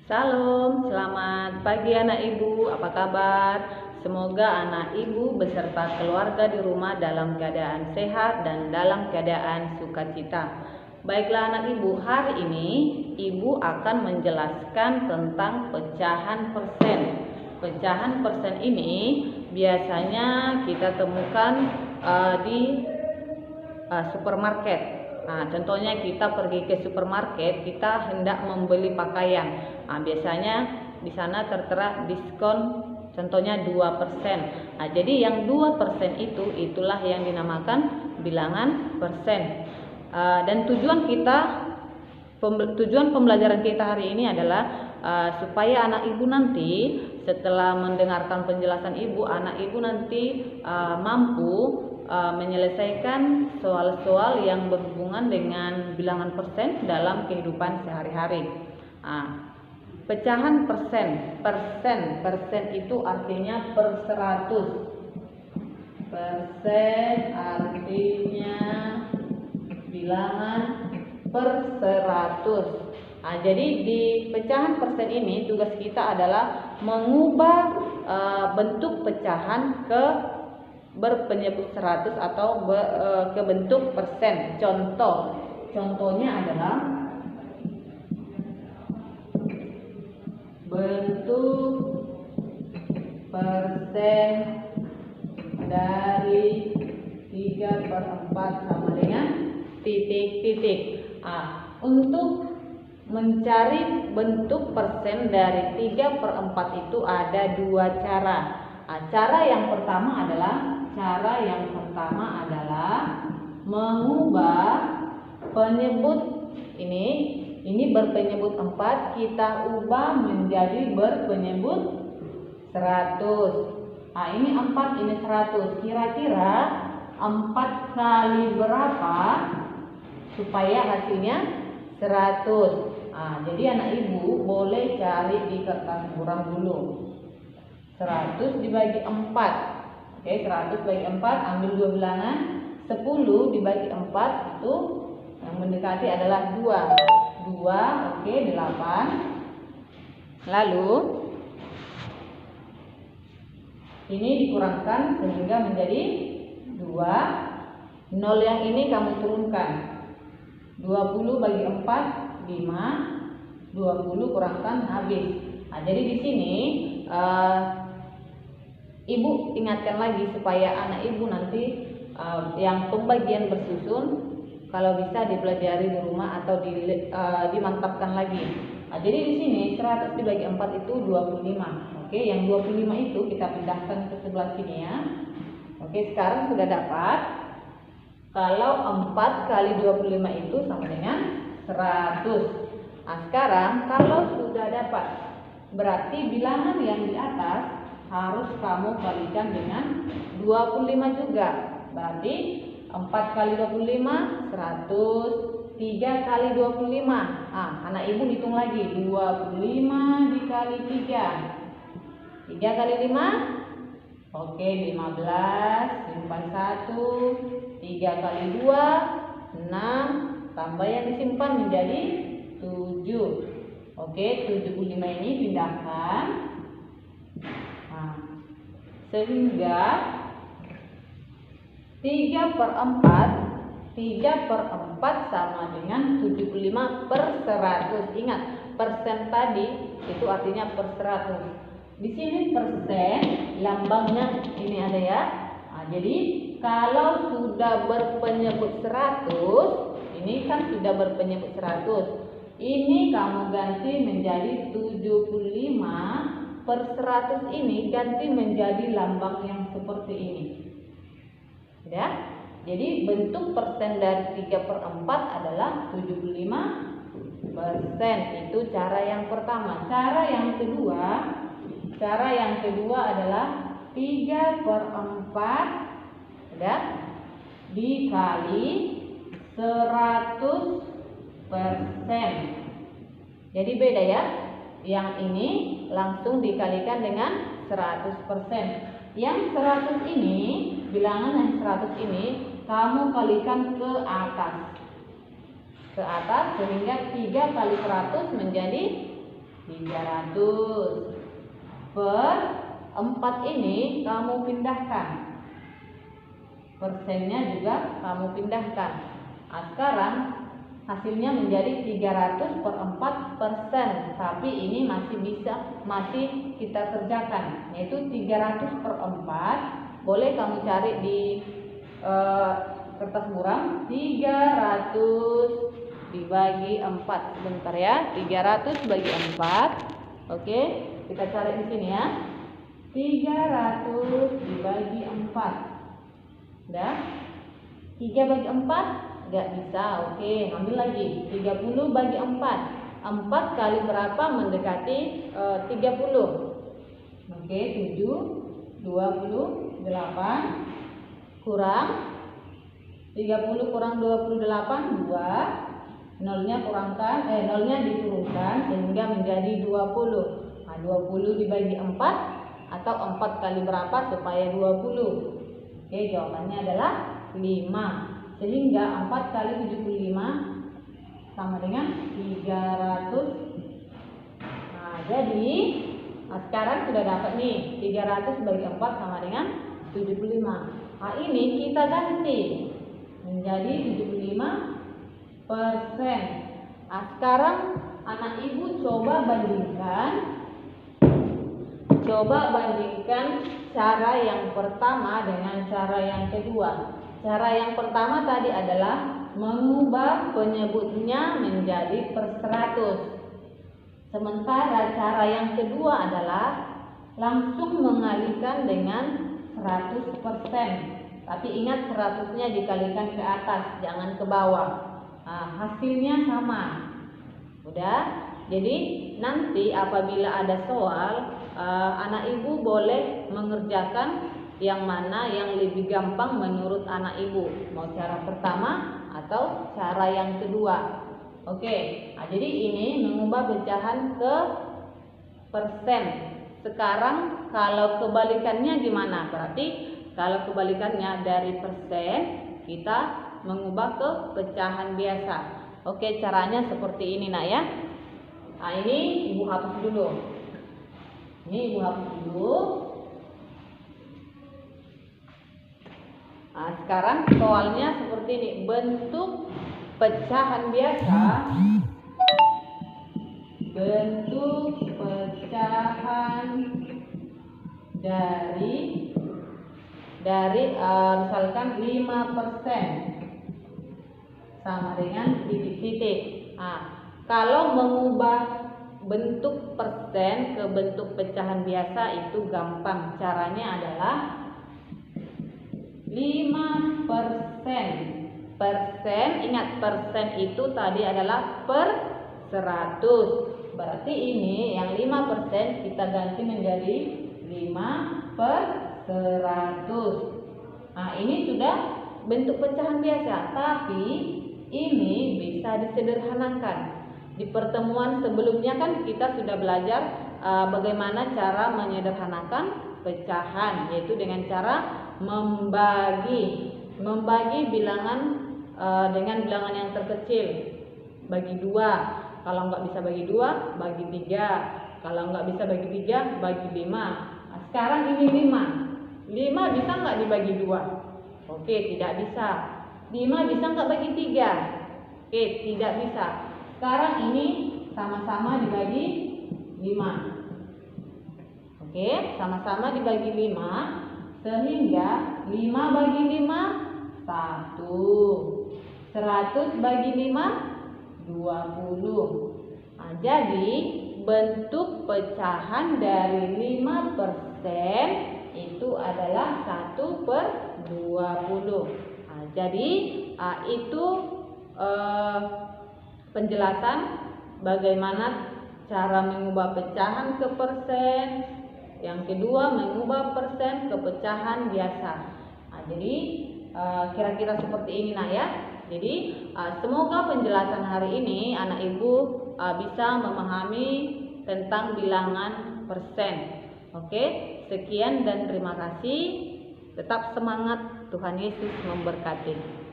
Salam, selamat pagi anak ibu, apa kabar? Semoga anak ibu beserta keluarga di rumah dalam keadaan sehat dan dalam keadaan sukacita. Baiklah anak ibu, hari ini ibu akan menjelaskan tentang pecahan persen. Pecahan persen ini biasanya kita temukan di supermarket. Nah, contohnya kita pergi ke supermarket, kita hendak membeli pakaian. Nah, biasanya di sana tertera diskon, contohnya 2%. Nah, jadi yang 2% itulah yang dinamakan bilangan persen. Dan tujuan pembelajaran kita hari ini adalah supaya anak ibu nanti setelah mendengarkan penjelasan ibu, anak ibu nanti mampu menyelesaikan soal-soal yang berhubungan dengan bilangan persen dalam kehidupan sehari-hari. Pecahan persen itu artinya per 100. Persen artinya bilangan per 100. Jadi di pecahan persen ini tugas kita adalah mengubah bentuk pecahan ke berpenyebut 100 atau ke bentuk persen. Contohnya adalah bentuk persen dari 3/4 sama dengan titik-titik. Untuk mencari bentuk persen dari 3/4 itu ada dua cara. Cara yang pertama adalah mengubah penyebut ini berpenyebut 4, kita ubah menjadi berpenyebut 100. Ini 4, ini 100. Kira-kira 4 kali berapa supaya hasilnya 100? Jadi anak ibu boleh cari di kertas buram dulu. 100 dibagi 4. 100 bagi 4, ambil 2 bilangan. 10 dibagi 4 itu yang mendekati adalah 2. 8. Lalu ini dikurangkan sehingga menjadi 2. 0 yang ini kamu turunkan. 20 bagi 4, 5. 20 kurangkan habis. Jadi di sini ibu ingatkan lagi supaya anak ibu nanti yang pembagian bersusun kalau bisa dipelajari di rumah atau dimantapkan lagi. Jadi di sini 100 dibagi 4 itu 25. Yang 25 itu kita pindahkan ke sebelah sini ya. Sekarang sudah dapat. Kalau 4 kali 25 itu sama dengan 100. Sekarang kalau sudah dapat, berarti bilangan yang di atas harus kamu kalikan dengan 25 juga. Berarti 4 kali 25 100, 3 kali 25. Anak ibu hitung lagi, 25 dikali 3. 3 kali 5 15, simpan 1. 3 kali 2 6, tambah yang disimpan menjadi 7. 75 ini pindahkan. Sehingga 3/4 sama dengan 75/100. Ingat, persen tadi itu artinya per 100. Di sini persen lambangnya ini ada ya. Jadi kalau sudah berpenyebut 100, ini kan sudah berpenyebut 100. Ini kamu ganti menjadi 75/100, ini ganti menjadi lambang yang seperti ini. Ya. Jadi bentuk persen dari 3/4 adalah 75%. Itu cara yang pertama. Cara yang kedua adalah 3/4 dikali 100%. Jadi beda ya. Yang ini langsung dikalikan dengan 100%. Yang 100 ini, bilangan yang 100 ini kamu kalikan ke atas sehingga 3 kali 100 menjadi 300 per 4 ini kamu pindahkan. Persennya juga kamu pindahkan. Nah, sekarang hasilnya menjadi 300 per 4%. Tapi ini masih kita kerjakan, yaitu 300 per 4. Boleh kamu cari di kertas buram. 300 dibagi 4. Sebentar ya. 300 bagi 4. Oke, kita cari di sini ya. 300 dibagi 4. Udah? 3 bagi 4 enggak bisa. Oke, ambil lagi. 30 bagi 4. 4 kali berapa mendekati 30? Oke, 7 28 kurang 30 kurang 28 2. Nolnya diturunkan sehingga menjadi 20. Nah, 20 dibagi 4 atau 4 kali berapa supaya 20? Oke, jawabannya adalah 5. Sehingga 4 kali 75 sama dengan 300. Nah, jadi sekarang sudah dapat nih 300 bagi 4 sama dengan 75. Nah, ini kita ganti menjadi 75%. Nah, sekarang anak ibu coba bandingkan cara yang pertama dengan cara yang kedua. Cara yang pertama tadi adalah mengubah penyebutnya menjadi per 100. Sementara cara yang kedua adalah langsung mengalihkan dengan 100%. Tapi ingat 100-nya dikalikan ke atas, jangan ke bawah. Nah, hasilnya sama. Udah? Jadi nanti apabila ada soal, anak ibu boleh mengerjakan yang mana yang lebih gampang menurut anak ibu, mau cara pertama atau cara yang kedua. Oke, nah, jadi ini mengubah pecahan ke persen. Sekarang kalau kebalikannya gimana? Berarti kalau kebalikannya dari persen, kita mengubah ke pecahan biasa. Oke, caranya seperti ini nak ya. Nah, ini ibu hapus dulu. Nah, sekarang soalnya seperti ini. Bentuk pecahan biasa. Bentuk pecahan dari misalkan 5% sama dengan titik-titik. Nah, kalau mengubah bentuk persen ke bentuk pecahan biasa itu gampang. Caranya adalah 5%. Persen, ingat persen itu tadi adalah per 100. Berarti ini yang 5% kita ganti menjadi 5 per 100. Nah, ini sudah bentuk pecahan biasa, tapi ini bisa disederhanakan. Di pertemuan sebelumnya kan kita sudah belajar bagaimana cara menyederhanakan pecahan, yaitu dengan cara membagi bilangan dengan bilangan yang terkecil, bagi 2. Kalau nggak bisa bagi 2, bagi 3. Kalau nggak bisa bagi 3, bagi 5. Nah, sekarang ini 5 bisa nggak dibagi 2? Oke, tidak bisa. 5 bisa nggak bagi 3? Oke, tidak bisa. Sekarang ini sama-sama dibagi 5. Oke, sama-sama dibagi 5. Sehingga 5 bagi 5 1. 100 bagi 5 20. Nah, jadi bentuk pecahan dari 5% itu adalah 1 per 20. Nah, jadi itu penjelasan bagaimana cara mengubah pecahan ke persen. Yang kedua, mengubah persen ke pecahan biasa. Nah, jadi kira-kira seperti ini nak ya. Jadi semoga penjelasan hari ini anak ibu bisa memahami tentang bilangan persen. Oke, sekian dan terima kasih. Tetap semangat, Tuhan Yesus memberkati.